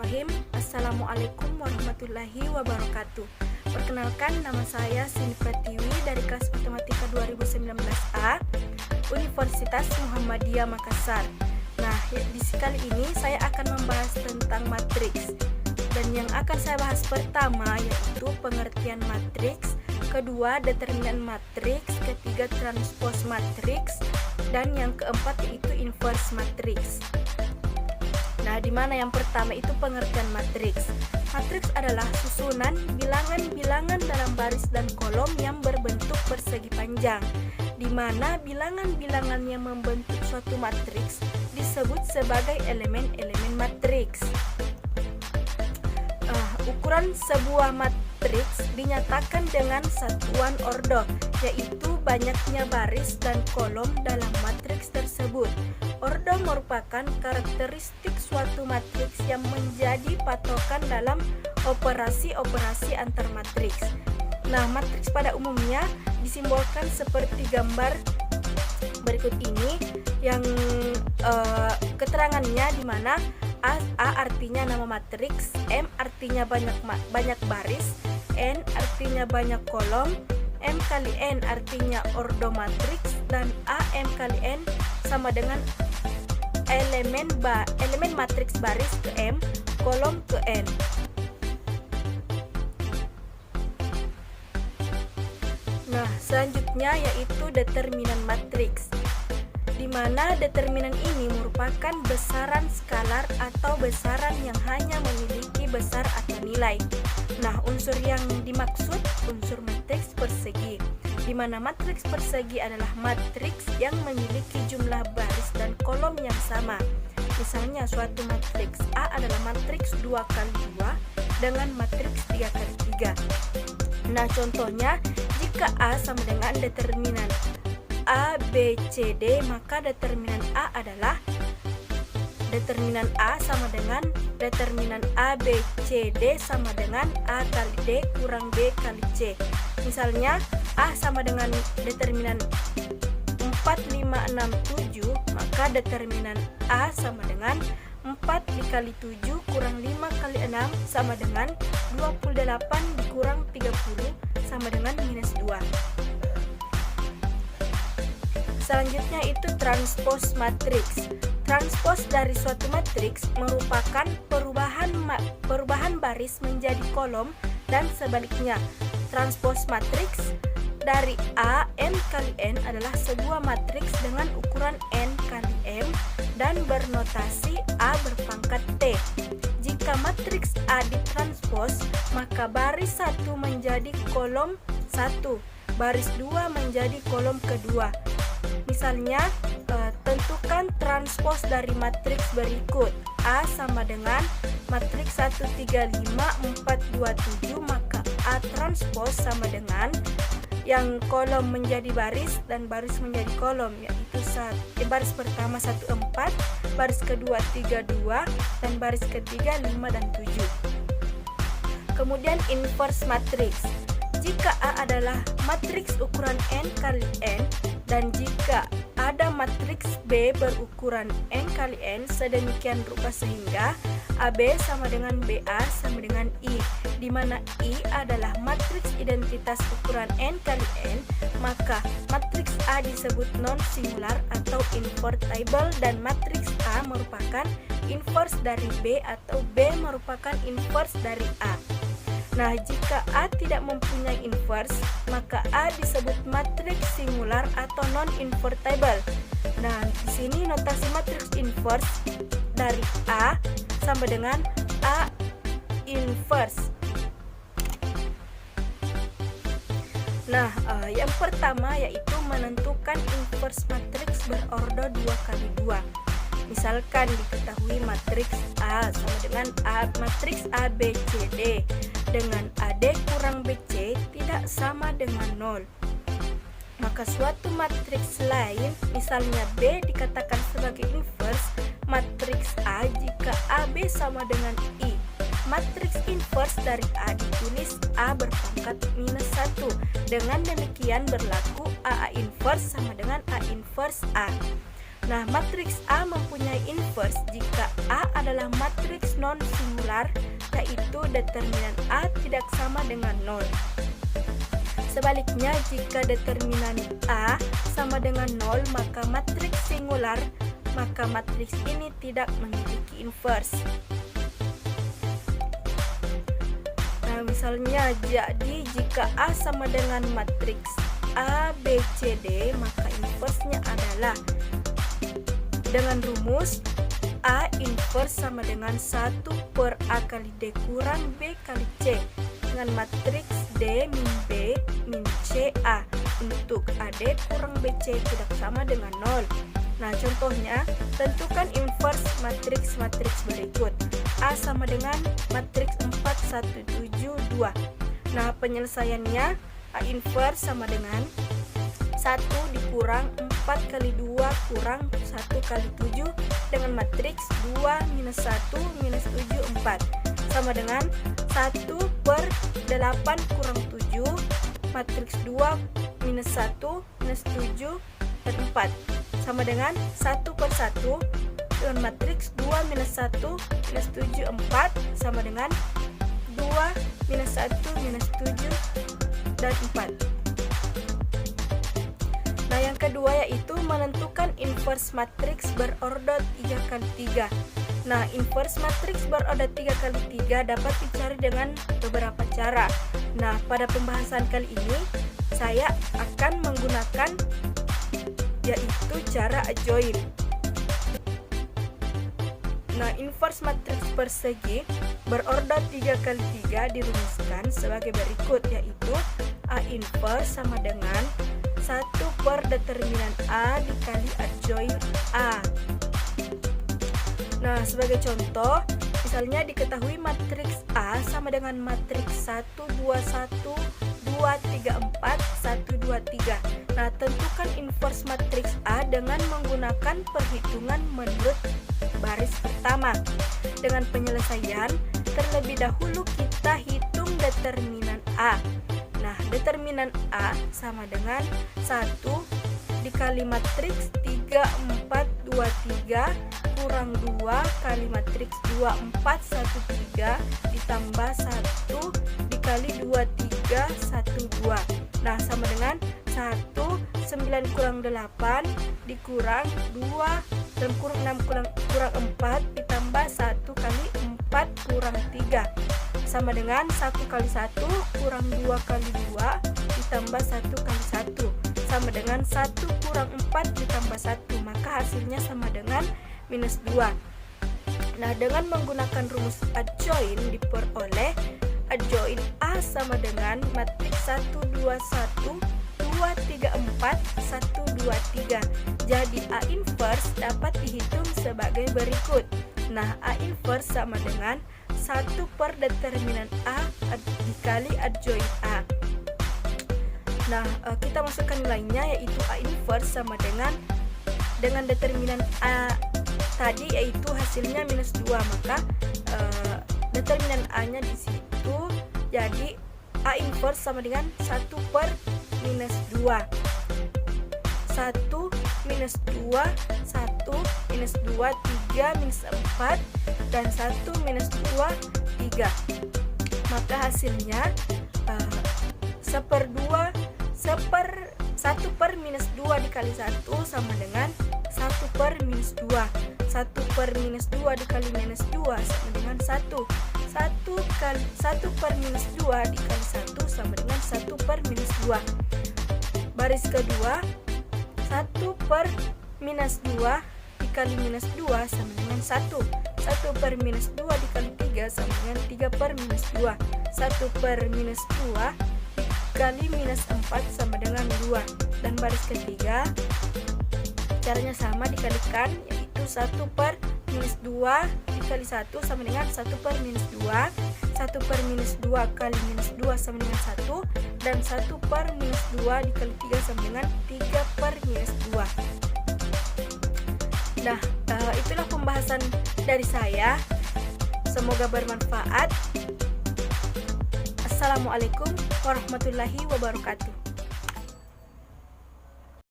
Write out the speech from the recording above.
Bismillahirrahmanirrahim. Assalamualaikum warahmatullahi wabarakatuh. Perkenalkan, nama saya Cindy Pratiwi dari kelas Matematika 2019A Universitas Muhammadiyah Makassar. Nah, di kali ini saya akan membahas tentang matriks. Dan yang akan saya bahas pertama yaitu pengertian matriks, kedua determinan matriks, ketiga transpos matriks, dan yang keempat yaitu inverse matriks. Nah, di mana yang pertama itu pengertian matriks. Matriks adalah susunan bilangan-bilangan dalam baris dan kolom yang berbentuk persegi panjang, di mana bilangan-bilangan yang membentuk suatu matriks disebut sebagai elemen-elemen matriks. Ukuran sebuah matriks dinyatakan dengan satuan ordo, yaitu banyaknya baris dan kolom dalam matriks tersebut. Ordo merupakan karakteristik suatu matriks yang menjadi patokan dalam operasi-operasi antar matriks. Nah, matriks pada umumnya disimbolkan seperti gambar berikut ini, yang keterangannya di mana A artinya nama matriks, M artinya banyak baris, N artinya banyak kolom, M kali N artinya ordo matriks, dan A M kali N sama dengan elemen matriks baris ke M, kolom ke N. Nah, selanjutnya yaitu determinan matriks, di mana determinan ini merupakan besaran skalar atau besaran yang hanya memiliki besar atau nilai. Nah, unsur yang dimaksud unsur matriks persegi, di mana matriks persegi adalah matriks yang memiliki jumlah baris dan kolom yang sama. Misalnya, suatu matriks A adalah matriks 2 kali 2 dengan matriks 3 kali 3. Nah, contohnya, jika A sama dengan determinan A, B, C, D, maka determinan A adalah determinan A sama dengan determinan A, B, C, D sama dengan A kali D kurang B kali C. Misalnya, A sama dengan determinan 4, 5, 6, 7, maka determinan A sama dengan 4 dikali 7 kurang 5 kali 6 sama dengan 28 dikurang 30 sama dengan minus 2. Selanjutnya itu transpos matriks. Transpos dari suatu matriks merupakan perubahan baris menjadi kolom dan sebaliknya. Transpos matriks dari A M kali N adalah sebuah matriks dengan ukuran N kali M dan bernotasi A berpangkat T. Jika matriks A ditranspos, maka baris 1 menjadi kolom 1, baris 2 menjadi kolom kedua. Misalnya, tentukan transpos dari matriks berikut. A sama dengan matriks 1, 3, 5, 4, 2, 7, maka A transpos sama dengan yang kolom menjadi baris dan baris menjadi kolom, yaitu baris pertama 1, 4, baris kedua 3, 2, dan baris ketiga 5 dan 7. Kemudian inverse matriks. Jika A adalah matriks ukuran N kali N, dan jika ada matriks B berukuran N kali N sedemikian rupa sehingga AB sama dengan BA sama dengan I, di mana I adalah matriks identitas ukuran N kali N, maka matriks A disebut non-singular atau invertible dan matriks A merupakan inverse dari B atau B merupakan inverse dari A. Nah, jika A tidak mempunyai inverse, maka A disebut matriks singular atau non-invertible. Nah, di sini notasi matriks inverse dari A sama dengan A inverse. Nah, yang pertama yaitu menentukan inverse matriks berordo 2 kali 2. Misalkan diketahui matriks A sama dengan matriks A, B, C, D dengan AD kurang BC tidak sama dengan 0. Maka suatu matriks lain, misalnya B, dikatakan sebagai inverse matriks A jika AB sama dengan I. Matriks inverse dari A ditulis A berpangkat minus 1. Dengan demikian berlaku A inverse sama dengan A inverse A. Nah, matriks A mempunyai inverse jika A adalah matriks non-singular, yaitu determinan A tidak sama dengan 0. Sebaliknya, jika determinan A sama dengan 0, maka matriks singular, maka matriks ini tidak memiliki inverse. Nah, misalnya, jadi jika A sama dengan matriks A, B, C, D, maka inverse-nya adalah dengan rumus A inverse sama dengan 1 per A kali D kurang B kali C dengan matriks D min B min C A untuk AD kurang BC tidak sama dengan 0. Nah, contohnya, tentukan inverse matriks berikut. A sama dengan matriks 4, 1, 7, 2. Nah, penyelesaiannya A inverse sama dengan 1 dikurang 4 kali 2 kurang 1 kali 7 dengan matriks 2 minus 1 minus 7, 4 sama dengan 1 per 8 kurang 7 matriks 2 minus 1 minus 7 dan 4 sama dengan 1 per 1 dengan matriks 2 minus 1 minus 7, 4 sama dengan 2 minus 1 minus 7 dan 4. Nah, yang kedua yaitu menentukan inverse matriks berorder 3 kali 3. Nah, inverse matriks berorder 3 kali 3 dapat dicari dengan beberapa cara. Nah, pada pembahasan kali ini saya akan menggunakan yaitu cara adjoint. Nah, inverse matriks persegi berorder 3 kali 3 dirumuskan sebagai berikut, yaitu A inverse sama dengan 1 per determinan A dikali adjoint A. Nah, sebagai contoh, misalnya diketahui matriks A sama dengan matriks 1, 2, 1, 2, 3, 4, 1, 2, 3. Nah, tentukan inverse matriks A dengan menggunakan perhitungan menurut baris pertama. Dengan penyelesaian, terlebih dahulu kita hitung determinan A. Nah, determinan A sama dengan 1 dikali matriks 3, 4, 2, 3 kurang 2 kali matriks 2, 4, 1, 3 ditambah 1 dikali 2, 3, 1, 2. Nah, sama dengan 1, 9 kurang 8 dikurang 2 dan kurang 6 kurang 4 ditambah 1 kali 4 kurang 3 sama dengan 1 kali 1 kurang 2 kali 2 ditambah 1 kali 1 sama dengan 1 kurang 4 ditambah 1, maka hasilnya sama dengan minus 2. Nah, dengan menggunakan rumus adjoint diperoleh adjoint A sama dengan matriks 1, 2, 1 2, 3, 4 1, 2, 3. Jadi A inverse dapat dihitung sebagai berikut. Nah, A inverse sama dengan 1 per determinan A dikali adjoint A. Nah, kita masukkan nilainya, yaitu A inverse sama dengan determinan A tadi, yaitu hasilnya minus 2, maka determinan A-nya di situ. Jadi A inverse sama dengan 1 per minus 2. 1 minus 2, 1 minus 2, 3 minus 4 dan 1 minus 2, 3. Maka hasilnya 1 per minus 2 dikali 1 sama dengan 1 per minus 2. 1 per minus 2 dikali minus 2 sama dengan 1. 1 per minus 2 dikali 1 sama dengan 1 per minus 2. Baris kedua, 1 per minus 2 dikali minus 2 sama dengan 1. 1 per minus 2 dikali 3 sama dengan 3 per minus 2. 1 per minus 2 dikali minus 4 sama dengan 2. Dan baris ketiga, caranya sama, dikalikan, yaitu 1 per minus 2 dikali 1 sama dengan 1 per minus 2. 1 per minus 2 kali minus 2 sama dengan 1. Dan 1 per minus 2 dikali 3 sama dengan 3 per minus 2. Nah, itulah pembahasan dari saya. Semoga bermanfaat. Assalamualaikum warahmatullahi wabarakatuh.